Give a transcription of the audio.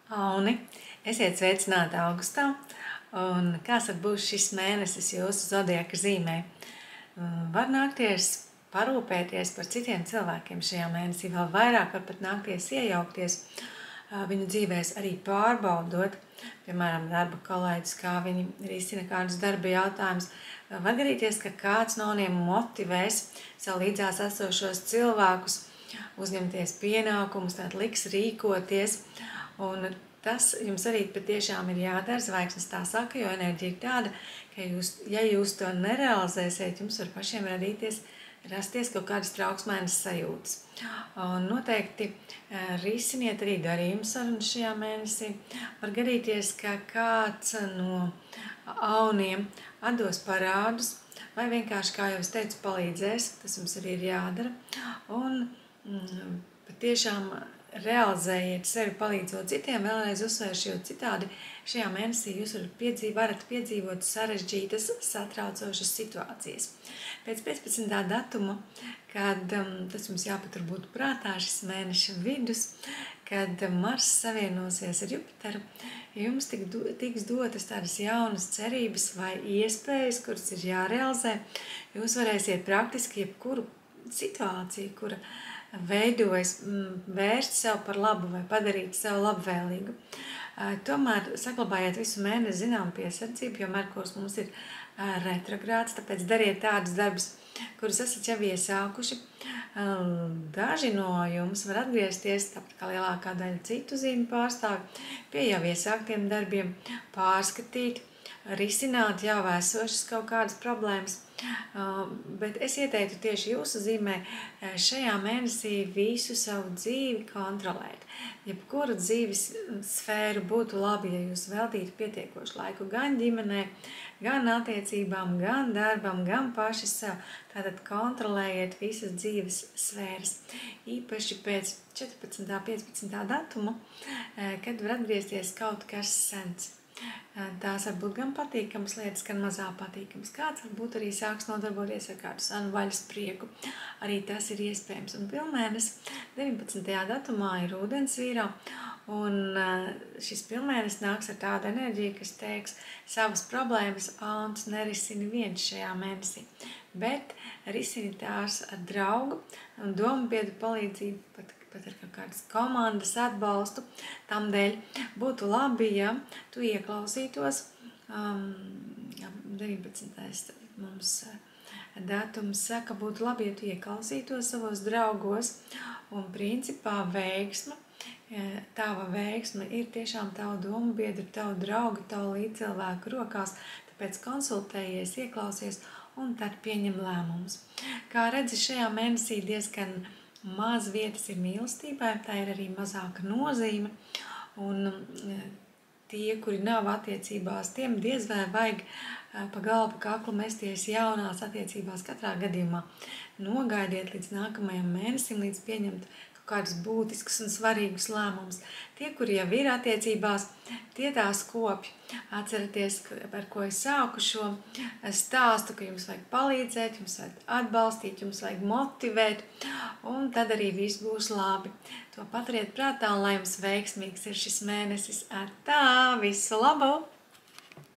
Auni, esiet sveicināti augustā, un kāds tad būs šis mēnesis jūsu zodiaka zīmē? Var nākties parūpēties par citiem cilvēkiem šajā mēnesī, vēl vairāk var pat nākties iejaukties viņu dzīvēs, arī pārbaudot, piemēram, darba kolēģis, kā viņi risina kādus darba jautājumus. Var gadīties, ka kāds no viņiem motivēs sev līdzās esošos cilvēkus uzņemties pienākumus, tad liks rīkoties, un tas jums arī patiešām ir jādara. Zvaigznes tā saka, jo enerģija ir tāda, ka ja jūs to nerealizēsiet, jums var pašiem rasties kaut kādas trauksmainas sajūtas. Un noteikti risiniet arī darījumu sarunas šajā mēnesī. Var gadīties, ka kāds no auniem atdos parādus, vai vienkārši, kā jau es teicu, palīdzēs. Tas jums arī ir jādara. Un patiešām realizējiet sevi palīdzot citiem, vēlreiz uzsvēršu, jo citādi šajā mēnesī jūs varat piedzīvot sarežģītas, satraucošas situācijas. Pēc 15. datuma, kad tas jums jāpatur būtu prātā, šis mēneša vidus, kad Mars savienosies ar Jupiteru, jums tiks dotas tādas jaunas cerības vai iespējas, kuras ir jārealizē. Jūs varēsiet praktiski jebkuru situāciju, kura veidojas, vērst sev par labu vai padarīt sev labvēlīgu. Tomēr saglabājiet visu mēnesi zinām piesardzību, jo Merkurs mums ir retrogrāds, tāpēc dariet tādus darbus, kurus esat jau iesākuši. Daži no jums var atgriezties, tāpat kā lielākā daļa citu zīmju pārstāvi, pie jau iesāktiem darbiem, pārskatīt, risināt jau esošas kaut kādas problēmas. Bet es ieteiktu tieši jūsu zīmē šajā mēnesī visu savu dzīvi kontrolēt. Jebkuru dzīves sfēru būtu labi, ja jūs veltītu pietiekošu laiku gan ģimenē, gan attiecībām, gan darbam, gan paši sev. Tātad kontrolējiet visas dzīves sfēras. Īpaši pēc 14. 15. datuma, kad var atgriezties kaut kas sens. Tās var būt gan patīkamas lietas, gan mazā patīkamas. Kāds varbūt arī sāks nodarboties ar kādu senu vaļas prieku. Arī tas ir iespējams. Un pilnmēnes 19. datumā ir ūdens vīrā, un šis pilnmēnes nāks ar tādu enerģiju, kas teiks, savas problēmas Auns nerisini viens šajā mēnesī, bet risini tās ar draugu un domubiedru palīdzību, pat ar kaut kādas komandas atbalstu. Tamdēļ būtu labi, ja tu ieklausītos. 19. mums datums saka, būtu labi, ja tu ieklausītos savos draugos. Un principā tava veiksme ir tiešām tavu domubiedru, tavu draugu, tavu līdzcilvēku rokās. Tāpēc konsultējies, ieklausies un tad pieņem lēmumus. Kā redzi, šajā mēnesī diezgan maz vietas ir mīlestībai, tā ir arī mazāka nozīme, un tie, kuri nav attiecībās, tiem diez vai vajag pa galvu kaklu mesties jaunās attiecībās. Katrā gadījumā nogaidiet līdz nākamajam mēnesim, līdz pieņemt kādus būtiskus un svarīgus lēmumus. Tie, kuri jau ir attiecībās, tie tās kopj. Atcerieties, par ko es sāku šo stāstu, ka jums vajag palīdzēt, jums vajag atbalstīt, jums vajag motivēt, un tad arī viss būs labi. To paturiet prātā, lai jums veiksmīgs ir šis mēnesis. Ar tā, visu labu!